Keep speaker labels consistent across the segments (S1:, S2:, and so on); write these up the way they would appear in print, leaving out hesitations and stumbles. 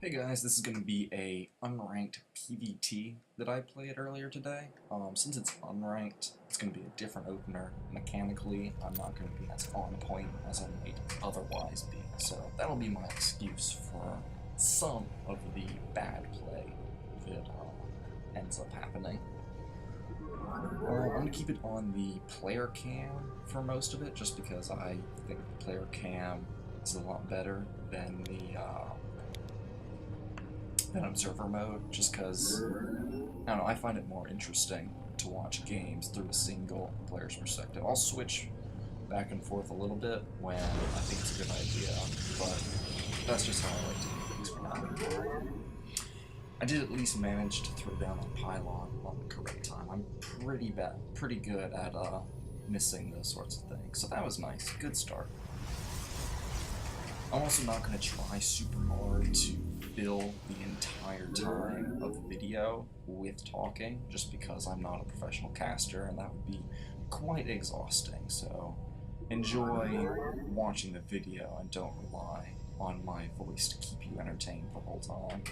S1: Hey guys, this is going to be a unranked PvT that I played earlier today. Since it's unranked, it's going to be a different opener. Mechanically, I'm not going to be as on point as I might otherwise be, so that'll be my excuse for some of the bad play that ends up happening. I'm going to keep it on the player cam for most of it, just because I think the player cam is a lot better than the observer mode, just because, I don't know, I find it more interesting to watch games through a single player's perspective. I'll switch back and forth a little bit when I think it's a good idea, but that's just how I like to do things for now. I did at least manage to throw down a pylon on the correct time. I'm pretty good at missing those sorts of things, so that was nice. Good start. I'm also not going to try super hard to fill the entire time of the video with talking, just because I'm not a professional caster and that would be quite exhausting. So enjoy watching the video and don't rely on my voice to keep you entertained the whole time.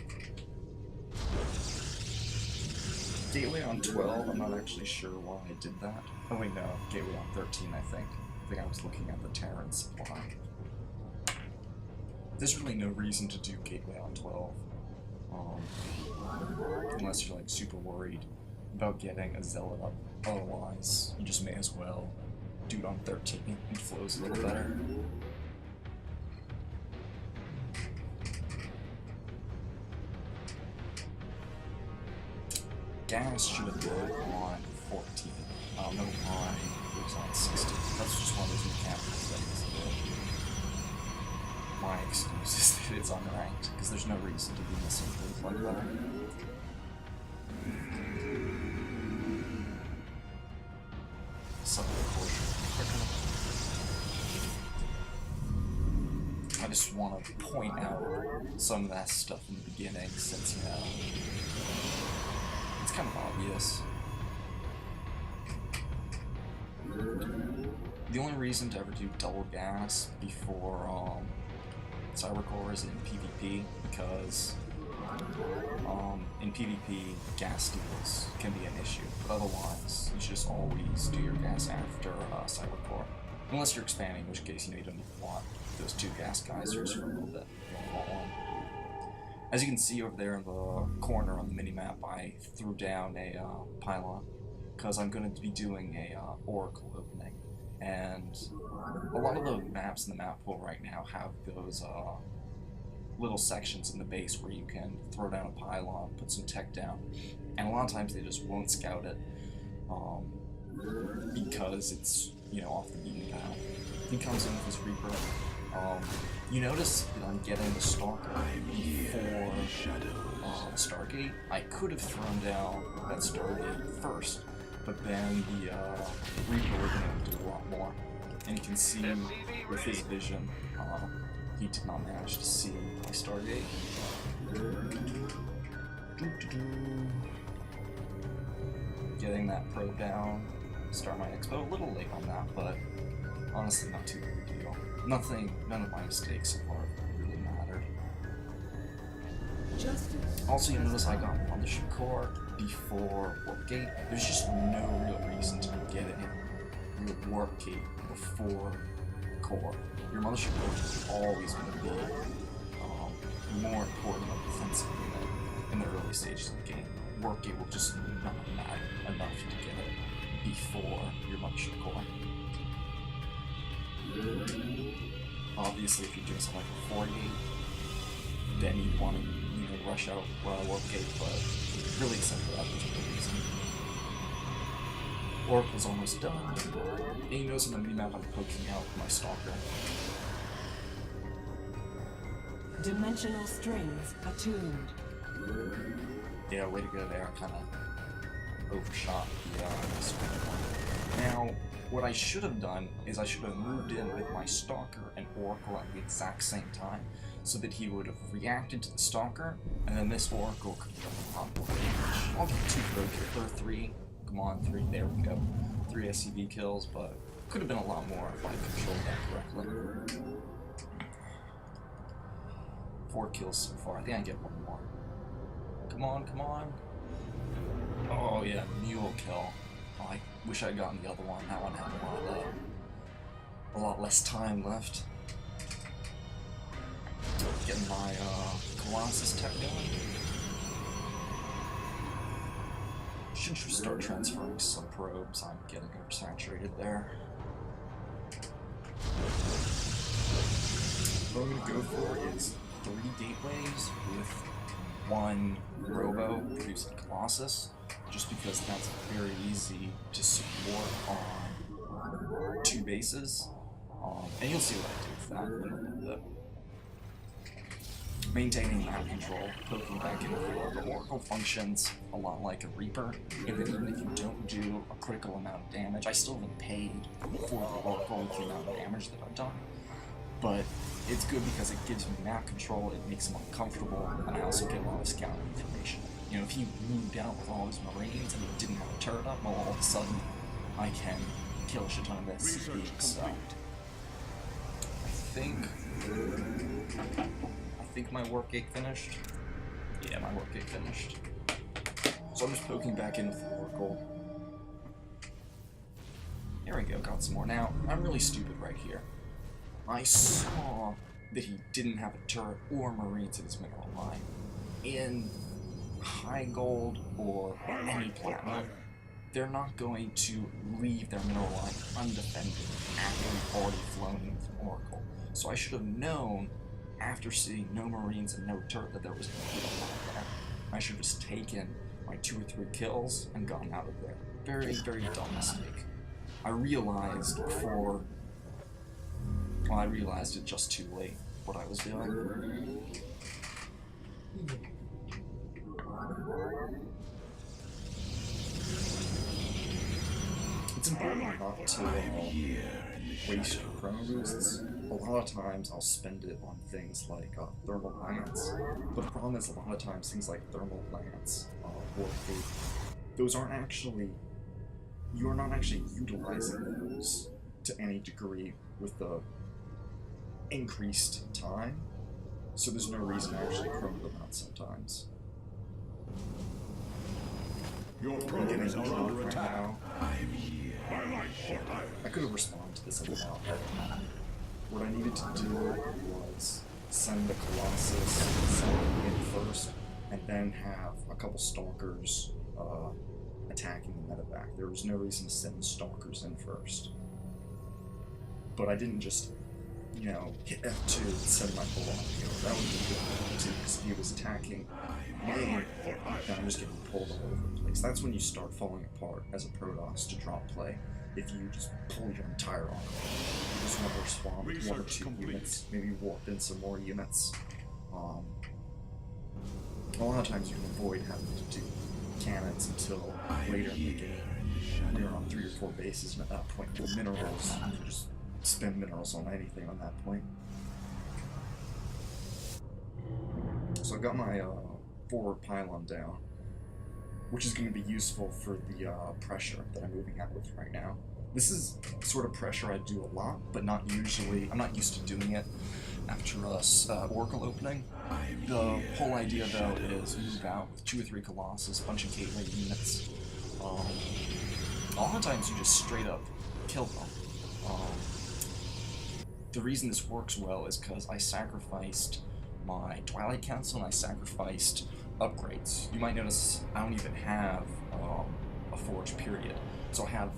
S1: Gateway on 12, I'm not actually sure why I did that. Oh wait, no, gateway on 13, I think. I think I was looking at the Terran supply. There's really no reason to do gateway on 12, unless you're like super worried about getting a zealot up. Otherwise, you just may as well do it on 13. It flows a little better. Gas should have been on 14. I don't know why it was on 16. That's just one of those mechanical things. My excuse is that it's unranked, because there's no reason to be missing things like that. I just want to point out some of that stuff in the beginning, since, you know, it's kind of obvious. The only reason to ever do double gas before Cybercore is in PvP, because in PvP gas steals can be an issue, but otherwise you should just always do your gas after Cybercore, unless you're expanding, in which case, you know, you don't even want those two gas geysers for a little bit. You only want one. As you can see over there in the corner on the minimap, I threw down a pylon because I'm going to be doing a oracle opening, and a lot of the maps in the map pool right now have those little sections in the base where you can throw down a pylon, put some tech down, and a lot of times they just won't scout it because it's, you know, off the beaten path. He comes in with his Reaper. You notice that I'm getting the Stalker before Stargate. I could have thrown down that Stargate first, but then the Reaper would have been able to do a lot more. And you can see with his vision, he did not manage to see my Stargate. Getting that probe down, start my expo. A little late on that, but honestly not too big a deal. None of my mistakes so far really mattered. Also, you notice I got Mothership Core before Warp Gate. There's just no real reason to be getting your Warp Gate before Core. Your Mothership Core is always going to be more important than defensive unit in the early stages of the game. Warp Gate will just not matter enough to get it before your Mothership Core. Obviously, if you're doing something like a 48, then you'd want to, you know, rush out Warp Gate, but really except for that particular reason. Oracle's almost done, and you notice on the minimap I'm poking out my Stalker.
S2: Dimensional strings attuned.
S1: Yeah, way to go there. I kind of overshot the screen. Now, what I should have done is I should have moved in with my Stalker and Oracle at the exact same time, so that he would have reacted to the Stalker, and then this Oracle could have done a lot more damage. I'll give 2 or 3. Come on, 3. There we go. 3 SCV kills, but could have been a lot more if I controlled that correctly. 4 kills so far. I think I get one more. Come on, come on. Oh yeah, mule kill. Oh, I wish I'd gotten the other one. That one had a lot less time left. Getting my Colossus tech going. Should start transferring some probes. I'm getting oversaturated there. What I'm going to go for is 3 gateways with 1 robo producing Colossus, just because that's very easy to support on 2 bases. And you'll see what I do with that in a little bit. Maintaining map control, poking back in with the Oracle. The Oracle functions a lot like a Reaper, in that even if you don't do a critical amount of damage, I still haven't paid for the Oracle with the amount of damage that I've done. But it's good because it gives me map control, it makes them uncomfortable, and I also get a lot of scouting information. You know, if he moved out with all his Marines and he didn't have a turret up, well, all of a sudden I can kill a shit ton of this. So I think my work gate finished. Yeah, my work gate finished. So I'm just poking back in with the Oracle. There we go, got some more. Now, I'm really stupid right here. I saw that he didn't have a turret or Marines in his mineral line. In high gold or any platinum, they're not going to leave their mineral line undefended after we've already flown in with an Oracle. So I should have known, after seeing no Marines and no turret, that there was no mineral line there. I should have just taken my 2 or 3 kills and gotten out of there. Very, very dumb mistake. I realized before... Well, I realized it just too late, what I was doing. It's important not to waste your chrono boosts. A lot of times I'll spend it on things like thermal lance, but the problem is a lot of times things like thermal lance or faith, those aren't actually, you are not actually utilizing those to any degree with the increased time, so there's no reason to actually chrono them out sometimes.
S3: Your
S1: I'm
S3: program
S1: getting
S3: is under
S1: drunk right
S3: attack.
S1: now. I could have responded to this a lot better. What I needed to do was send the Colossus, send it in first, and then have a couple Stalkers attacking the medevac. There was no reason to send the Stalkers in first. But I didn't just, you know, hit F2 and send my full on. You know, that would be good too, because if he was attacking me, then I'm just getting pulled all over the place. That's when you start falling apart as a Protoss to drop play. If you just pull your entire army, you just want to respond with 1 or 2 units, maybe warp in some more units. A lot of times you can avoid having to do cannons until later in the game. You're on 3 or 4 bases, and at that point, with minerals, you can just spend minerals on anything on that point. So I've got my forward pylon down, which is going to be useful for the pressure that I'm moving out with right now. This is sort of pressure I do a lot, but not usually. I'm not used to doing it after a Oracle opening. The whole idea, though, is move out with 2 or 3 Colossus, bunch of gateway units. A lot of times you just straight up kill them. The reason this works well is because I sacrificed my Twilight Council and I sacrificed upgrades. You might notice I don't even have a forge period. So I have a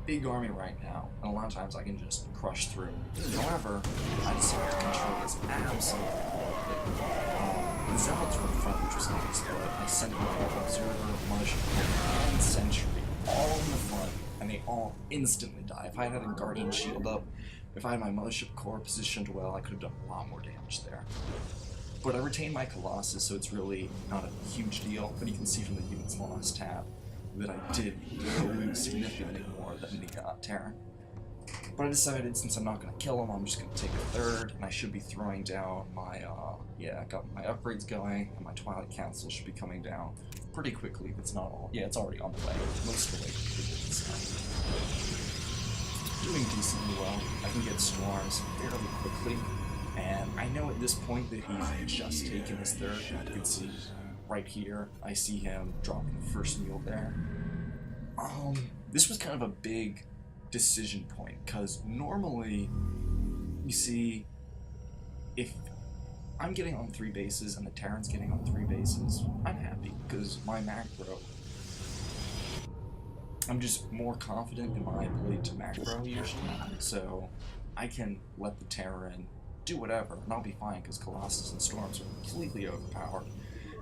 S1: big army right now, and a lot of times I can just crush through. However, I decided to control this absolutely horribly. The Zealots were in front, which was nice, but I sent them all Observer, Mothership, and Sentry all in the front, and they all instantly die. If I had a Guardian Shield up, if I had my Mothership Core positioned well, I could have done a lot more damage there. But I retained my Colossus, so it's really not a huge deal, but you can see from the Units Lost tab that I did lose significantly more than the Terran. But I decided, since I'm not going to kill him, I'm just going to take a third, and I should be throwing down my, I got my upgrades going, and my Twilight Council should be coming down pretty quickly, if it's not all. Yeah, it's already on the way. Most of the way completed, so. Doing decently well. I can get swarms fairly quickly, And I know at this point that he's just taken his third. You can see right here, I see him dropping the first mule there. This was kind of a big decision point, because normally, you see, if I'm getting on 3 bases and the Terran's getting on 3 bases, I'm happy, because my macro, I'm just more confident in my ability to macro usually, so I can let the Terran do whatever, and I'll be fine, because Colossus and Storms are completely overpowered,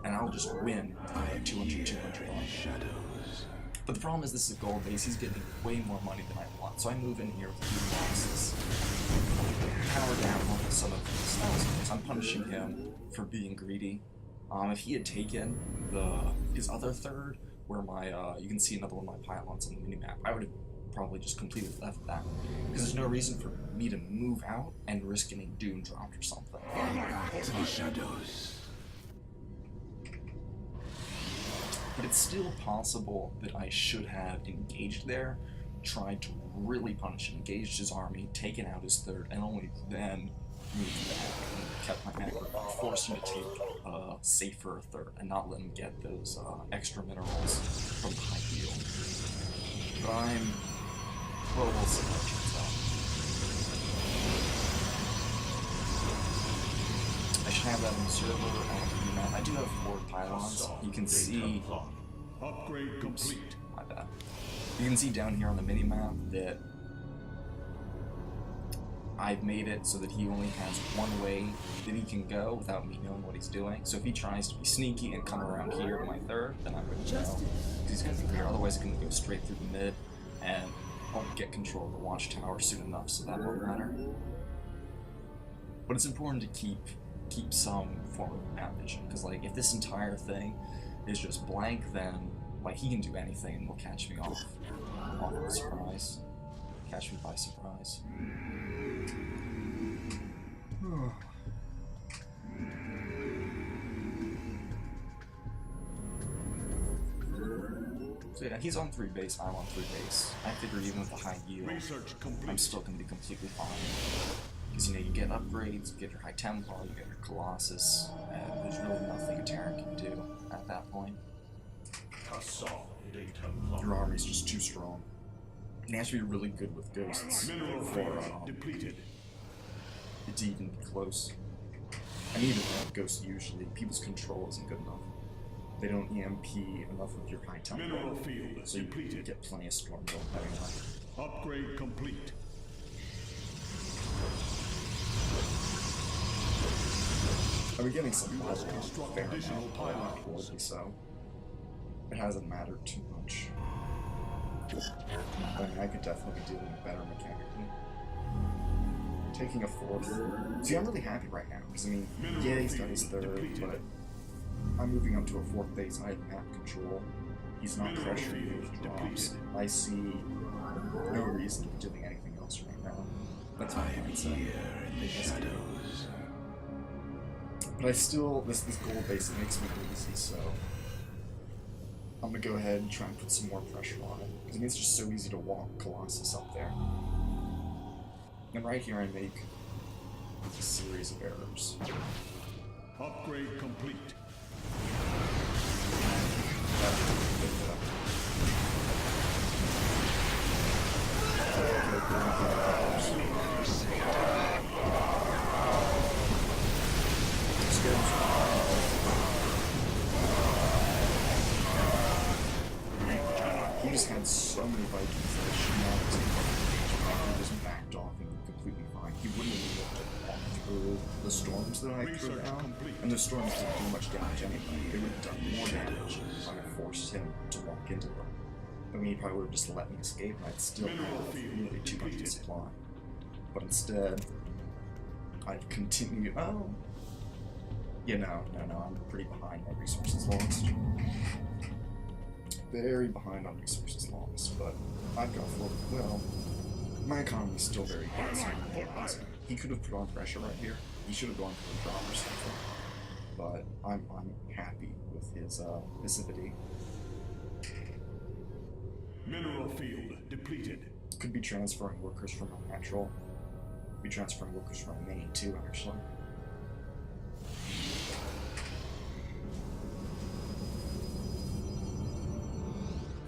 S1: and I'll just win 200 on Shadows. But the problem is this is a gold base, he's getting way more money than I want, so I move in here with 2 boxes, power down on some of these thousands. I'm punishing him for being greedy. If he had taken his other third, where my you can see another one of my pylons on the minimap, I would have probably just completely left that, because there's no reason for me to move out and risk getting Doom dropped or something.
S3: Shadows.
S1: But it's still possible that I should have engaged there, tried to really punish him, engaged his army, taken out his third, and only then moved back and kept my macro, forced him to take a safer third and not let him get those extra minerals from the high yield. But well, we'll see how it turns out. I should have that on the server. I do have 4 pylons. You can see.
S3: Upgrade complete.
S1: My bad. You can see down here on the minimap that I've made it so that he only has one way that he can go without me knowing what he's doing. So if he tries to be sneaky and come around here to my third, then I wouldn't know. Because he's going to be here. Otherwise, he's going to go straight through the mid, and I'll get control of the watchtower soon enough, so that won't matter. But it's important to keep some form of map vision, because like if this entire thing is just blank, then like he can do anything and will catch me off by surprise. Catch me by surprise. So yeah, he's on 3 base, I'm on 3 base. I figured even with the high yield, I'm still going to be completely fine. Because, you know, you get upgrades, you get your High Templar, you get your Colossus, and there's really nothing a Terran can do at that point. Your army's just too strong. And you have to be really good with ghosts for it to even be close. And even with ghosts, usually, people's control isn't good enough. They don't EMP enough with your High Templar, so you get plenty of storm built anyway.
S3: Upgrade complete.
S1: I'm getting some positive fair amount, poorly so. It hasn't mattered too much. I mean, I could definitely be doing better mechanically. Taking a 4th. See, I'm really happy right now, because I mean, yeah, he's got his 3rd, but I'm moving up to a 4th base, I have map control. He's not pressuring me with drops. I see no reason to be doing anything else right now. That's my mindset. But I still, this gold base, it makes me lazy, so I'm gonna go ahead and try and put some more pressure on it. Because I mean, it's just so easy to walk Colossus up there. And right here I make a series of errors.
S3: Upgrade complete.
S1: He just had so many Vikings that I should not have taken. He just backed off and completely fine. He wouldn't have been able to walk through the storms that I threw down. And the storms didn't do much damage anyway. They would have done more damage if I had forced him to walk into them. I mean, he probably would have just let me escape, and I'd still have nearly 200 supply. But instead, I've continued. Oh, yeah, no, I'm pretty behind on resources lost. Very behind on resources lost, but I've got 4. Well, my economy's still very good, so he could have put on pressure right here. He should have gone for a drop or something. But I'm happy with his passivity.
S3: Mineral field depleted.
S1: Could be transferring workers from my natural. Be transferring workers from my main too, actually.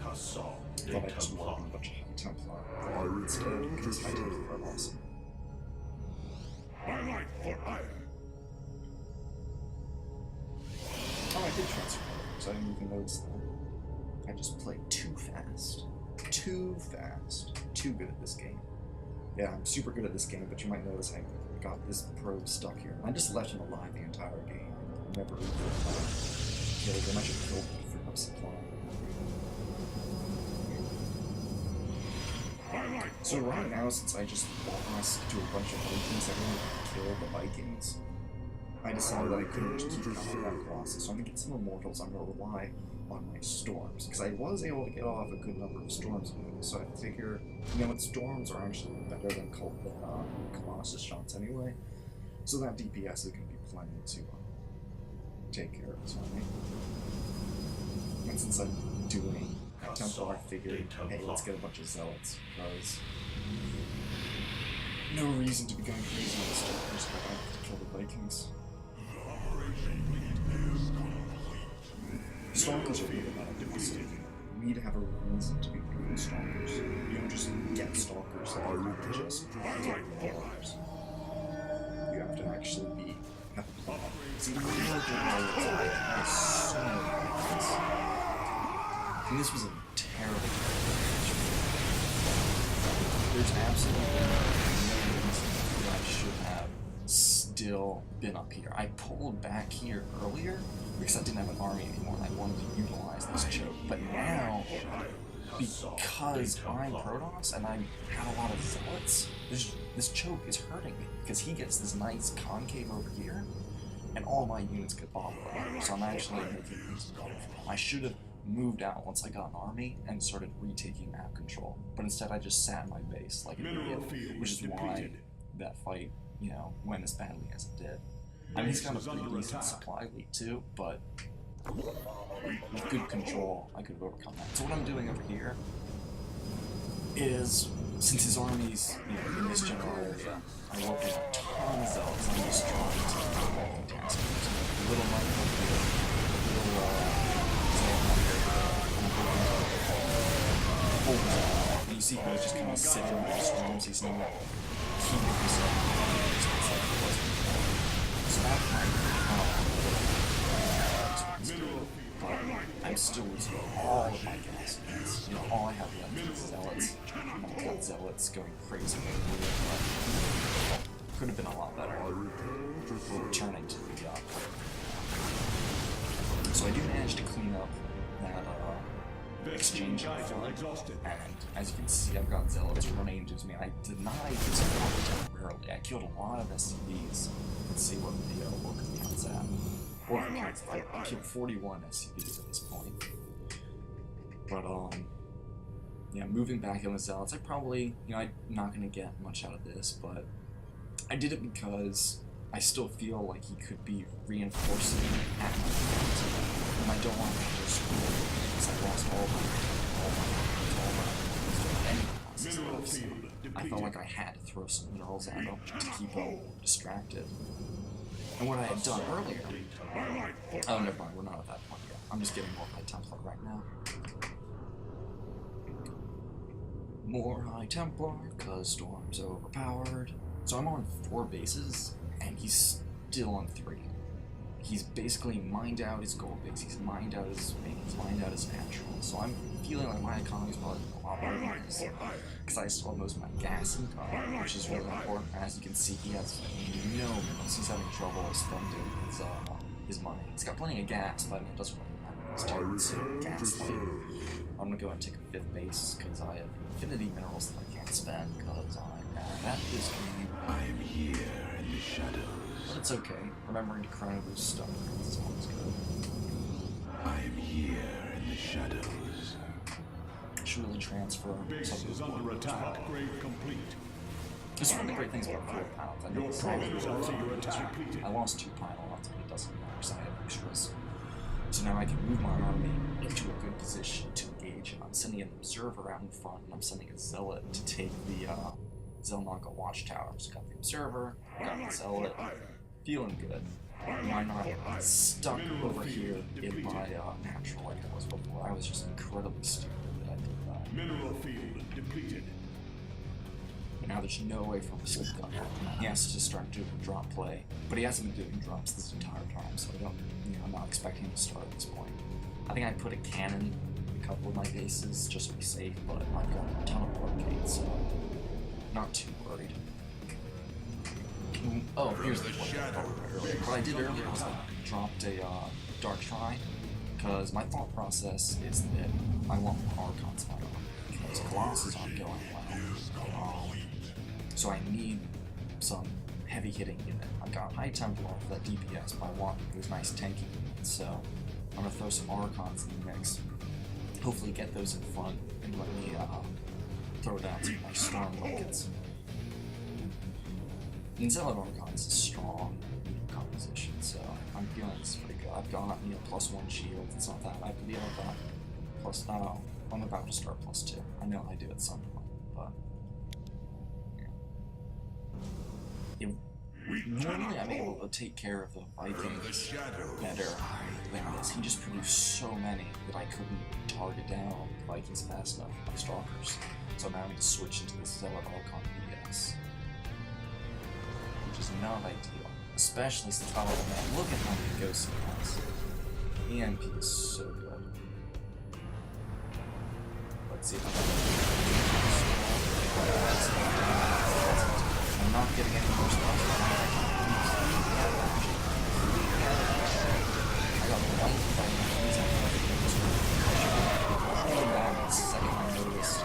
S1: I thought I just wanted a bunch of High Templar instead, because High Templar are awesome. Oh, I did transfer workers. I didn't even notice that. I just played too fast. Too fast. Too good at this game. Yeah, I'm super good at this game, but you might notice I got this probe stuck here. I just left him alive the entire game. I never even killed him. I should have killed him for no supply. So right now, since I just lost to a bunch of Vikings, I didn't kill the Vikings. I decided that I couldn't just keep coming down Colossus, so I'm gonna get some Immortals. I'm gonna rely on my storms, because I was able to get off a good number of storms, so I figure, you know what, storms are actually better than Colossus shots anyway, so that DPS is going to be plenty to take care of this for me. And since I'm doing Templar, I figured, hey, let's get a bunch of Zealots, because no reason to be going crazy with Starcraft if I have to kill the Vikings. Stalkers are really not a mistake. You need to have a reason to be doing stalkers. You don't just get stalkers that are just followers. You have to actually have a plan. See, the real general is so many things. And this was a terrible match. There's absolutely no reason that I should have still been up here. I pulled back here earlier because I didn't have an army anymore and I wanted to utilize this choke. But now, because I'm Protoss and I have a lot of zealots, this choke is hurting me because he gets this nice concave over here and all my units get bobbled over. So I'm actually making things better. I should have moved out once I got an army and started retaking map control. But instead I just sat in my base like an idiot, which is why that fight, you know, went as badly as it did. I mean, he's got a pretty decent supply lead too, but with good control, I could have overcome that. So what I'm doing over here is, since his army's, you know, in this general area, I work with a ton of zealots. I'm just trying to make tasks. A little money over here, a little zealot over here, and you see how he's just kind of sitting in those storms. He's not keeping himself. So that kind of I'm still losing all of my gas. You know, all I have left is zealots. I've got zealots going crazy over here, but could have been a lot better. Returning to the job. So I do manage to clean up that exchange rifle, and as you can see, I've got zealots running into me. I denied this temporarily. I killed a lot of SCVs. Let's see what the worker counts at. Worker counts, I killed 41 SCVs at this point. But yeah, moving back in the zealots, I probably, you know, I'm not gonna get much out of this, but I did it because I still feel like he could be reinforcing at my front, and I don't want to go school because I lost all my losses. I felt like I had to throw some minerals at him to keep him distracted. And what I had done earlier, oh, never mind, we're not at that point yet. I'm just getting more High Templar right now. More High Templar, because Storm's overpowered. So I'm on 4 bases, and he's still on 3. He's basically mined out his gold base, he's mined out his main, he's mined out his natural. So I'm feeling like my economy's probably a lot better than his, because I still have most of my gas income, which is really important. As you can see, he has no minerals. He's having trouble spending his money. He's got plenty of gas, but I mean, it doesn't really matter. It's targets gas fight. I'm gonna go and take a 5th base because I have infinity minerals that I can't spend because I'm bad at this game.
S3: I'm here in the shadows.
S1: But it's okay. Remembering to chrono boost stuff is always good.
S3: I'm here in the shadows.
S1: I should really transfer
S3: Base
S1: something
S3: is under attack. Upgrade complete.
S1: This is one of the great things about 4 pounds. I know
S3: Your
S1: it's
S3: progress is under attack.
S1: I lost 2 pylons, but it doesn't matter because I have extras. So now I can move my army into a good position to engage, and I'm sending an observer out in front, and I'm sending a zealot to take the Zelnaga Watchtowers. Got the Observer, got the Zealot, feeling good. I'm not stuck over here in my natural like I was before. I was just incredibly stupid that I did that.
S3: Mineral field depleted.
S1: But now there's no way for him to skip gun. He has to start doing drop play, but he hasn't been doing drops this entire time, so I don't, I'm not expecting him to start at this point. I think I put a cannon in a couple of my bases just to be safe, but I've got a ton of blockades, so I'm not too worried. Oh, here's the point I thought earlier. What I did earlier was I dropped a Dark Shrine, because my thought process is that I want more Archons in my army, because Colossus aren't going well. So I need some heavy hitting unit. I've got High Templar for that DPS, but I want those nice tanky units, so I'm going to throw some Archons in the mix. Hopefully get those in front and let me throw down some nice Storm Rockets. And Zealot Archons is strong composition, so I'm feeling this pretty good. I've got, +1 shield, it's not that. I believe I've got plus, I'm about to start +2. I know I do at some point, but yeah. Normally I'm able to take care of the Vikings better than this. He just produced so many that I couldn't target down the Vikings fast enough with my Stalkers. So I'm having to switch into this Zealot Archon BS. Which is not ideal. Especially since, oh man, look at how many ghosts he has. EMP is so good. Let's see if I can. I'm not getting any more spells. I got one fight. He's the second I noticed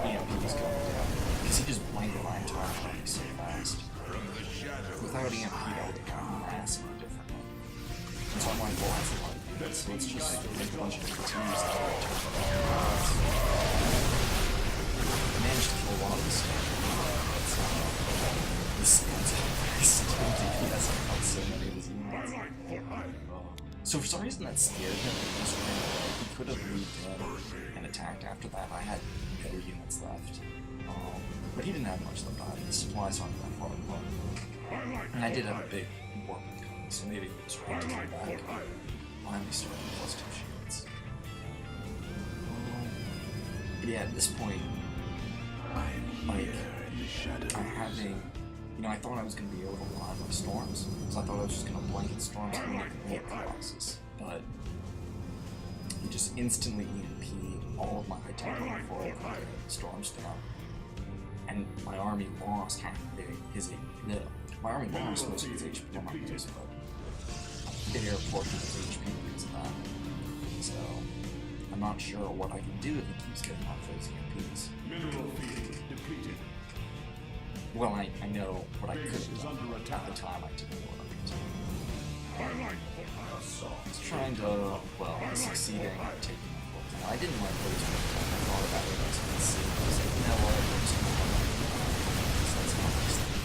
S1: EMP's going down. Because he just blinded my entire body so fast. Without EMP, I would have gotten massively differently. And so I'm like, well, that's a lot of units, so let's just make a bunch of continues that way. I managed to kill a lot of this stuff. This is DPS, I got so many of his units. So for some reason that scared him. He could have moved in and attacked after that. I had better units left. But he didn't have much left either. The supplies aren't that far apart. And I did have a big warping coming, so maybe he was right to come back. Finally starting +2 shields. But yeah, at this point, like, I'm having, I thought I was going to be able to line my storms, because I thought I was just going to blanket storms and make hit Colossus, but he just instantly EMP'd all of my high templar before I put storms down. And my army lost half of his HP. My army lost most of his HP, well, not most, but the airport of his HP because of that. So, I'm not sure what I can do if he keeps getting off those EMPs.
S3: Mineral field depleted.
S1: Well, I know what I could have done at the time. I didn't know what I was trying to, succeeding at taking the book. I didn't like those when I thought about it. I was going to see. I was like, you know what? I'm just going to that's not nice thing.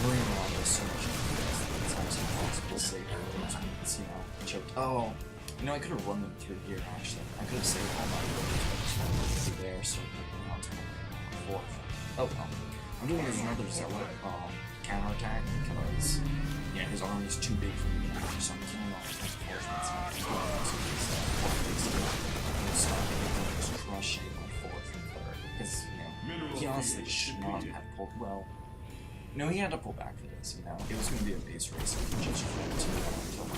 S1: Marine Law does so much FPS that it's almost impossible to save those units, choked. Oh, I could have run them through here, actually. I could have saved all my villagers through there, so around 4th. Oh well. I'm doing another Zealot counterattack because his army's too big for me now, so I'm killing all his reinforcements and stopping it from just crushing my 4th and 3rd. Because, he honestly should not have pulled he had to pull back for this, It was gonna be a base race and he just tried to kill my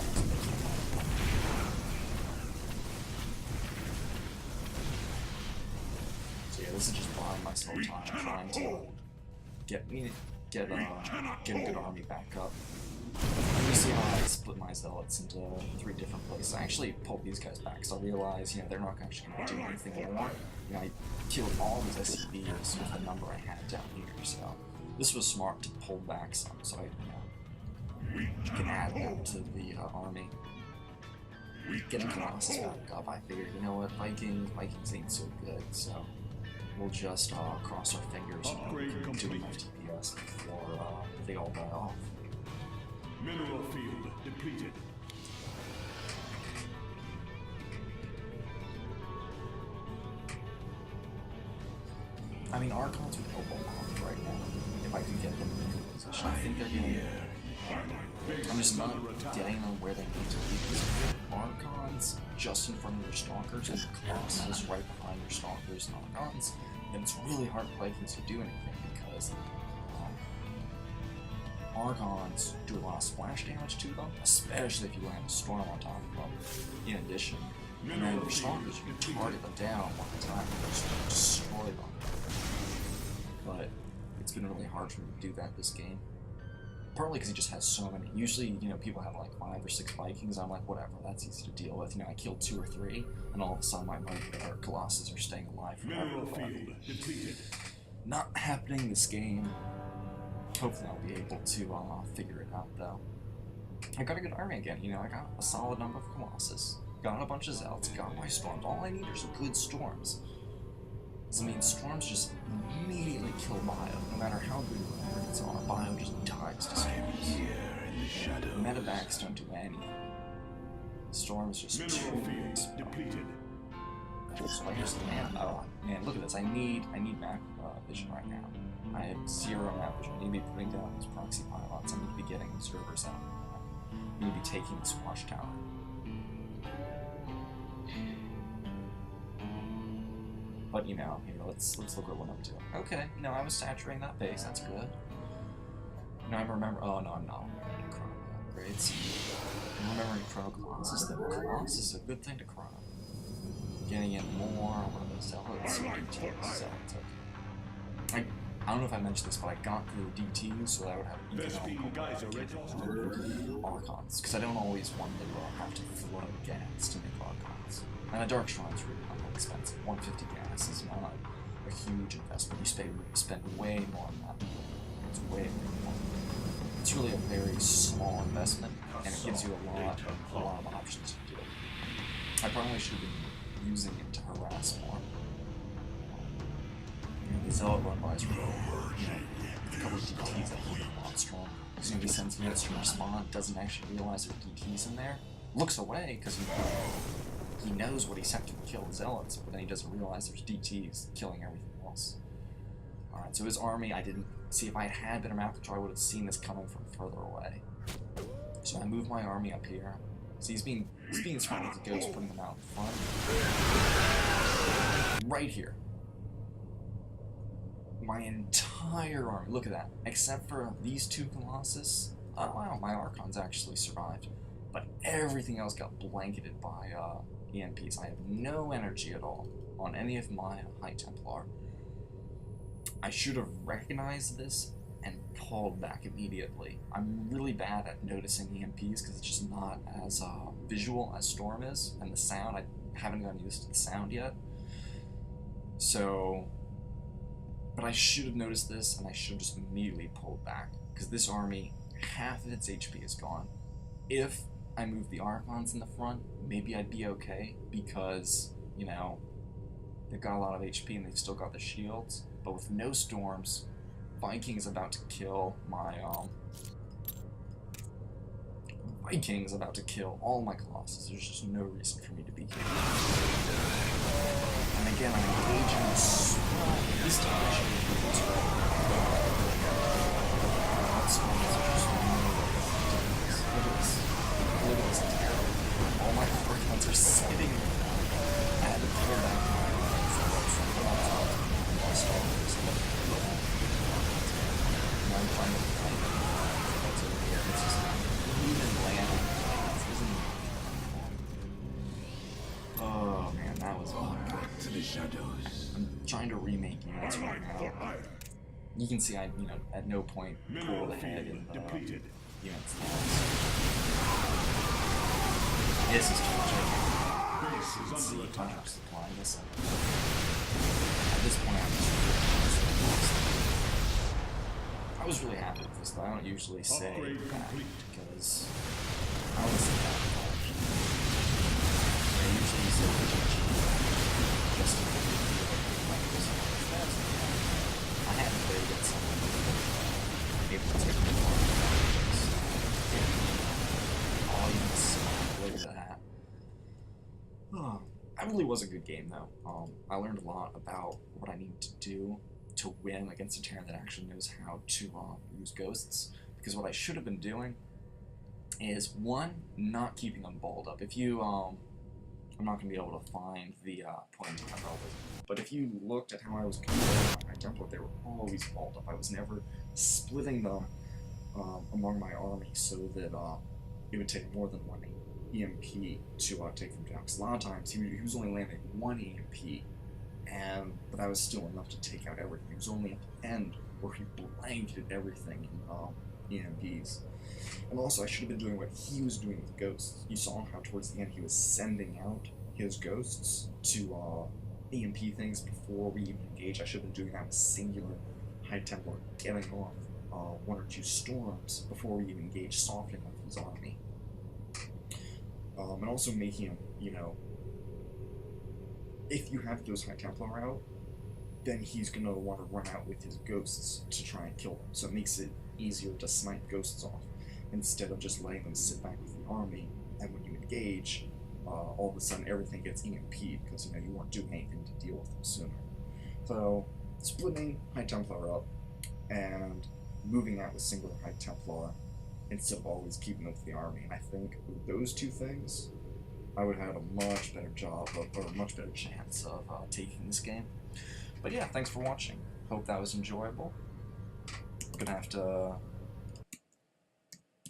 S1: this is just buying myself time, trying to get a good army back up. And you see how I split my zealots into 3 different places. I actually pulled these guys back because I realized, they're not actually going to do anything more. I killed all these SCVs with the number I had down here, so this was smart to pull back some, so I can add them to the army. Getting Colossus back up, I figured, Vikings ain't so good, so we'll just cross our fingers and do enough DPS before they all die off.
S3: Mineral field depleted.
S1: mean, Archons would help a lot right now if I could get them in a good position. I think they're doing it. I'm just not getting them where they need to be. Because Archons just in front of your Stalkers and Colossus right behind your Stalkers and Archons, then it's really hard for Vikings to do anything because Archons do a lot of splash damage to them, especially if you land a Storm on top of them. In addition, and then your Stalkers, you can target them down one at a time and just destroy them. But it's been really hard for me to do that this game. Partly because he just has so many. Usually, you know, people have like 5 or 6 Vikings. I'm like, whatever, that's easy to deal with. You know, I killed 2 or 3, and all of a sudden my Colossus are staying alive forever.
S3: Mineral field depleted.
S1: Not happening this game. Hopefully I'll be able to figure it out, though. I got a good army again, you know, I got a solid number of Colossus, got a bunch of Zealots, got my Storms. All I need are some good Storms. I mean, Storms just immediately kill Bio, no matter how good your units are. Bio just dies to Storms. Medevacs don't do anything. Storms just
S3: Mineral field depleted.
S1: So I just man, man, look at this. I need map vision right now. I have 0 map vision. I need to be putting down those proxy pilots. I need to be getting observers out. I need to be taking this watchtower. But you know, let's look at what I'm doing. Okay, no, I was saturating that base. That's good. No, I remember. Oh no, I'm not remembering Chrono upgrades. I'm remembering Chrono Colossus. The Colossus is a good thing to Chrono. Getting in more. One of those Zealots. Zealots. Okay. I don't know if I mentioned this, but I got the DTs so that I would have Archons, because I don't always want to have to throw gas to make Archons. And a Dark Shrine's really not that expensive. 150 gas is not a huge investment. You spend way more on that. It's way more. It's really a very small investment, and it gives you a lot of options to do. I probably should have been using it to harass more. The Zealot run by is really, you know, with a couple of DTs that look a lot strong. As soon as he sends units to respond, doesn't actually realize there are DTs in there, looks away because he knows what he sent to kill the Zealots, but then he doesn't realize there's DTs killing everything else. Alright, so his army, I didn't see. If I had better map control, I would have seen this coming from further away. So I moved my army up here. So he's being smart as a ghost, putting them out in front. Right here. My entire army, look at that, except for these 2 Colossus. Oh wow, my Archons actually survived. But everything else got blanketed by EMPs. I have no energy at all on any of my High Templar. I should have recognized this and pulled back immediately. I'm really bad at noticing EMPs because it's just not as visual as Storm is, and the sound, I haven't gotten used to the sound yet. So... But I should have noticed this, and I should have just immediately pulled back, because this army, half of its HP is gone. If I move the Archons in the front, maybe I'd be okay, because, you know, they've got a lot of HP and they've still got the shields, but with no Storms, Viking's about to kill my, Viking's about to kill all my Colossus. There's just no reason for me to be here. And again, I'm engaging in this time I should be able to. Look at this. Look at this terrible. All my Archons are sitting there. I had to pull back my now I'm trying to find what's over here. It's just even land. Oh man, that was fun.
S3: To the shadows.
S1: I'm trying to remake units right now. You can see I, you know, at no point pulled ahead in the units. This is too much. Base is under attack. Supply this. At this point, I'm just I was really happy with this, though. I don't usually say that because I was that I usually say just to like this. I hadn't played against someone able to take me far. All you look at that. That really was a good game, though. I learned a lot about what I need to do to win against a Terran that actually knows how to use ghosts. Because what I should have been doing is, one, not keeping them balled up. If you, I'm not going to be able to find the point of my relevant, but if you looked at how I was controlling my template, they were always balled up. I was never splitting them among my army so that it would take more than one EMP to take them down. Because a lot of times he was only landing one EMP, but that was still enough to take out everything. It was only at the end where he blanketed everything in EMPs. And also, I should have been doing what he was doing with ghosts. You saw how towards the end he was sending out his ghosts to EMP things before we even engage. I should have been doing that with singular High Templar, getting off one or two storms before we even engage, softening up his army. And also making him, you know, if you have those High Templar out, then he's going to want to run out with his ghosts to try and kill them. So it makes it easier to snipe ghosts off, instead of just letting them sit back with the army, and when you engage, all of a sudden everything gets EMP'd because, you know, you weren't doing anything to deal with them sooner. So, splitting High Templar up, and moving out with singular High Templar, instead of always keeping up with the army. And I think with those two things, I would have had a much better job, or a much better chance of taking this game. But yeah, thanks for watching. Hope that was enjoyable. I'm gonna have to